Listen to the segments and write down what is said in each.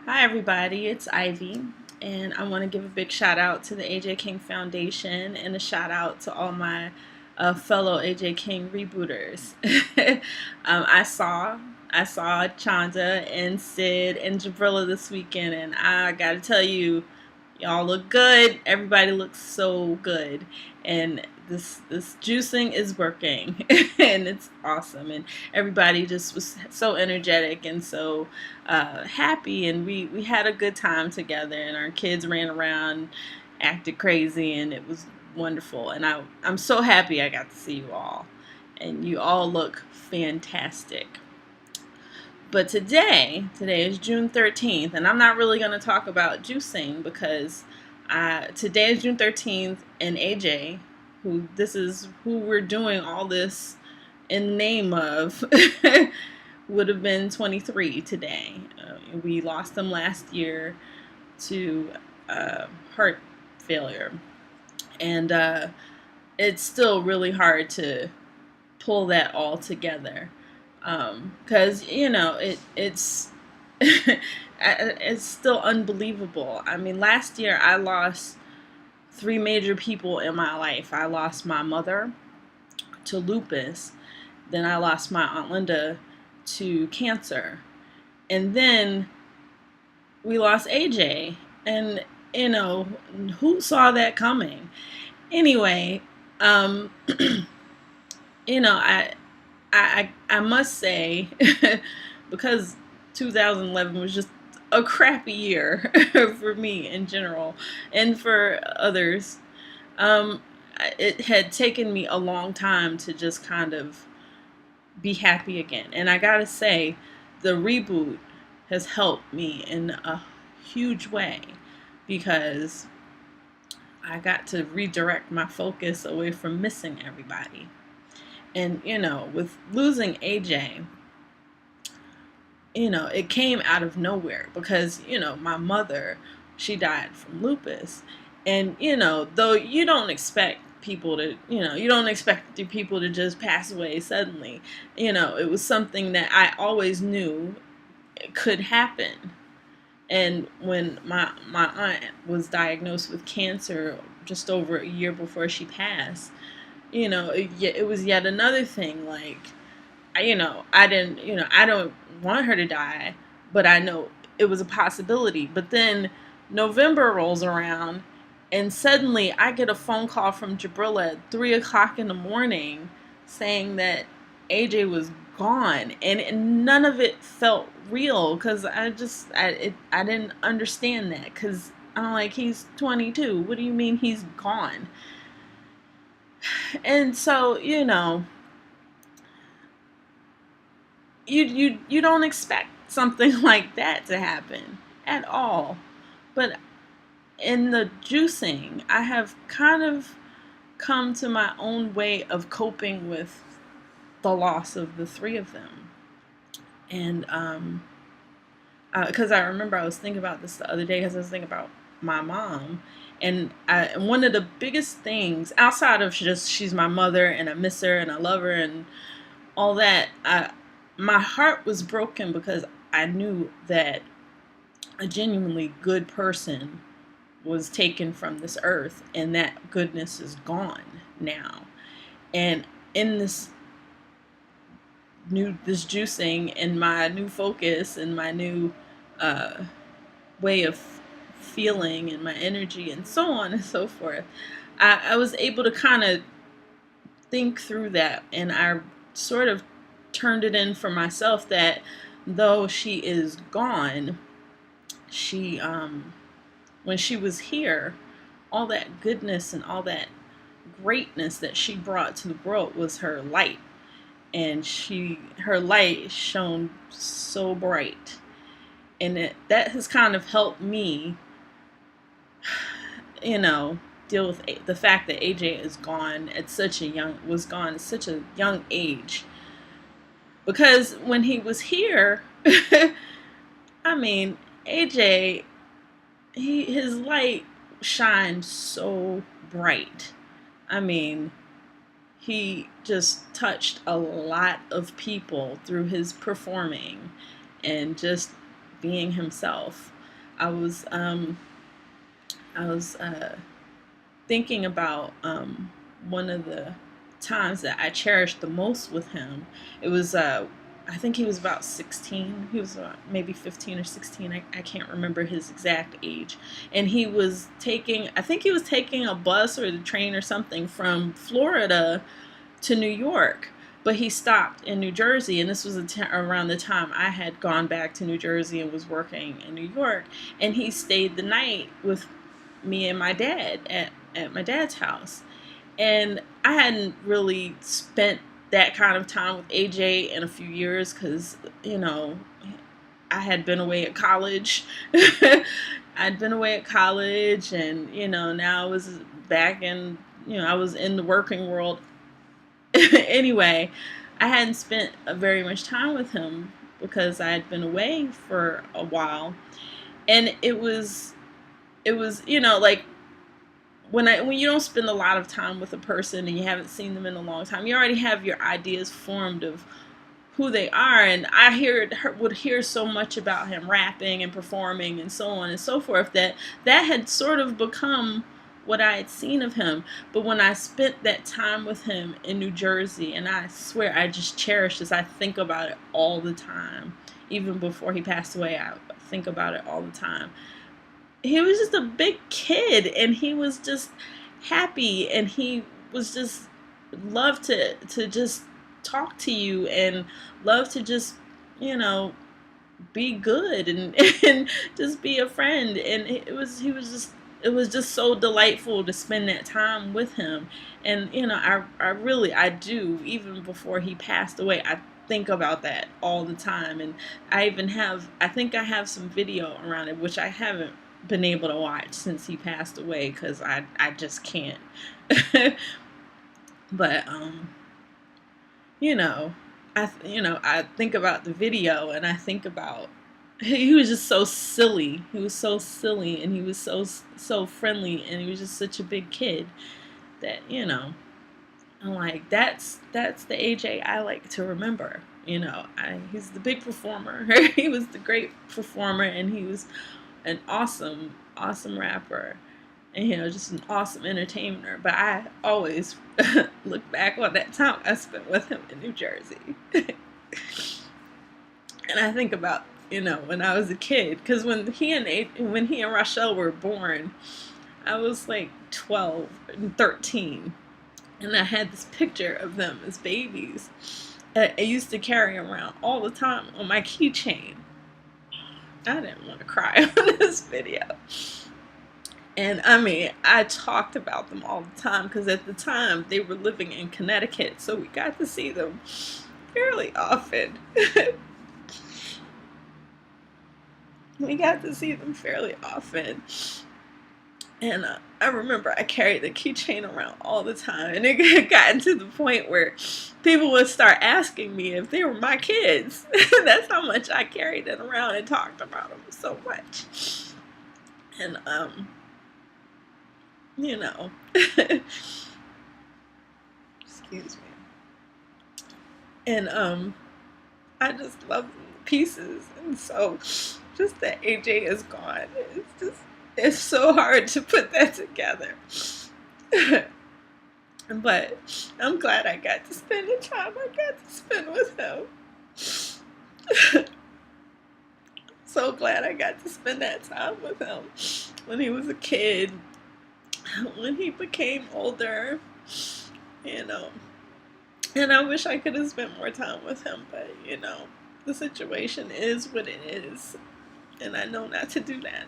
Hi, everybody. It's Ivy, and I want to give a big shout out to the AJ King Foundation and a shout out to all my fellow AJ King rebooters. I saw Chanda and Sid and Jabrilla this weekend, and I gotta tell you, y'all look good. Everybody looks so good, and this juicing is working, and it's awesome. And everybody just was so energetic and so happy, and we had a good time together. And our kids ran around, acted crazy, and it was wonderful. And I'm so happy I got to see you all, and you all look fantastic. But today is June 13th, and I'm not really going to talk about juicing because today is June 13th, and AJ, who this is who we're doing all this in the name of, would have been 23 today. We lost him last year to heart failure, and it's still really hard to pull that all together because it's it's still unbelievable. I mean, last year I lost three major people in my life. I lost my mother to lupus, then I lost my Aunt Linda to cancer, and then we lost AJ. And who saw that coming? Anyway, um, I must say, because 2011 was just a crappy year for me in general and for others. Um, it had taken me a long time to just kind of be happy again. And I gotta say, the reboot has helped me in a huge way because I got to redirect my focus away from missing everybody. And, with losing AJ, it came out of nowhere because, my mother, she died from lupus. And, though you don't expect people to, you don't expect the people to just pass away suddenly. It was something that I always knew it could happen. And when my aunt was diagnosed with cancer just over a year before she passed, it was yet another thing. Like, I didn't, I don't want her to die, but I know it was a possibility. But then November rolls around, and suddenly I get a phone call from Jabrilla at 3 o'clock in the morning saying that AJ was gone, and none of it felt real because I didn't understand that because I'm like, he's 22. What do you mean he's gone? And so, you don't expect something like that to happen at all. But in the juicing, I have kind of come to my own way of coping with the loss of the three of them. And because I remember I was thinking about this the other day because I was thinking about my mom. And one of the biggest things outside of just she's my mother and I miss her and I love her and all that, my heart was broken because I knew that a genuinely good person was taken from this earth and that goodness is gone now. And in this juicing and my new focus and my new uh, way of feeling and my energy and so on and so forth, I was able to kind of think through that, and I sort of turned it in for myself that though she is gone, she when she was here, all that goodness and all that greatness that she brought to the world was her light, and her light shone so bright, and that has kind of helped me, you know, deal with the fact that AJ is gone at such a young was gone at such a young age. Because when he was here, I mean, AJ, his light shined so bright. I mean, he just touched a lot of people through his performing and just being himself. I was I was thinking about one of the times that I cherished the most with him. It was I think he was about 16. He was maybe 15 or 16. I can't remember his exact age. And he was taking, I think he was taking a bus or the train or something from Florida to New York. But he stopped in New Jersey, and this was around the time I had gone back to New Jersey and was working in New York. And he stayed the night with me and my dad at my dad's house. And I hadn't really spent that kind of time with AJ in a few years because, I had been away at college. I'd been away at college, and, now I was back in, I was in the working world. Anyway, I hadn't spent very much time with him because I had been away for a while. And it was, like, when you don't spend a lot of time with a person and you haven't seen them in a long time, you already have your ideas formed of who they are. And I would hear so much about him rapping and performing and so on and so forth that had sort of become what I had seen of him. But when I spent that time with him in New Jersey, and I swear I just cherish this, I think about it all the time. Even before he passed away, I think about it all the time. He was just a big kid, and he was just happy, and he was just loved to just talk to you and love to just be good and and just be a friend. And it was just so delightful to spend that time with him. And I really, I do, even before he passed away, I think about that all the time. And I think I have some video around it, which I haven't been able to watch since he passed away because I just can't. But I think about the video, and I think about he was just so silly. He was so silly, and he was so friendly, and he was just such a big kid that I'm like, that's the AJ I like to remember. He's the big performer. He was the great performer, and he was an awesome rapper, and just an awesome entertainer. But I always look back on that time I spent with him in New Jersey. And I think about when I was a kid, because when he and Rochelle were born, I was like 12 and 13, and I had this picture of them as babies. I used to carry around all the time on my keychain. I didn't want to cry on this video. And I mean, I talked about them all the time because at the time they were living in Connecticut, so we got to see them fairly often. We got to see them fairly often. And I remember I carried the keychain around all the time, and it had gotten to the point where people would start asking me if they were my kids. That's how much I carried it around and talked about them so much. And excuse me. And I just love them to pieces, and so just that AJ is gone. It's so hard to put that together. But I'm glad I got to spend the time I got to spend with him. So glad I got to spend that time with him when he was a kid, when he became older, And I wish I could have spent more time with him, but the situation is what it is. And I know not to do that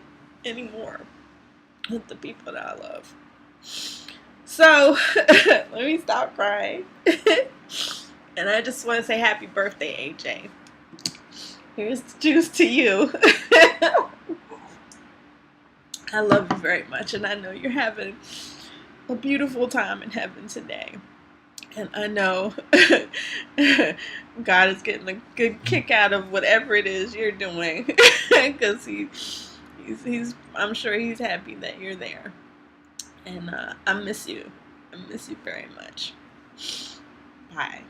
anymore with the people that I love. So let me stop crying. And I just want to say happy birthday, AJ. Here's the juice to you. I love you very much, and I know you're having a beautiful time in heaven today. And I know God is getting a good kick out of whatever it is you're doing, because I'm sure he's happy that you're there. And I miss you. I miss you very much. Bye.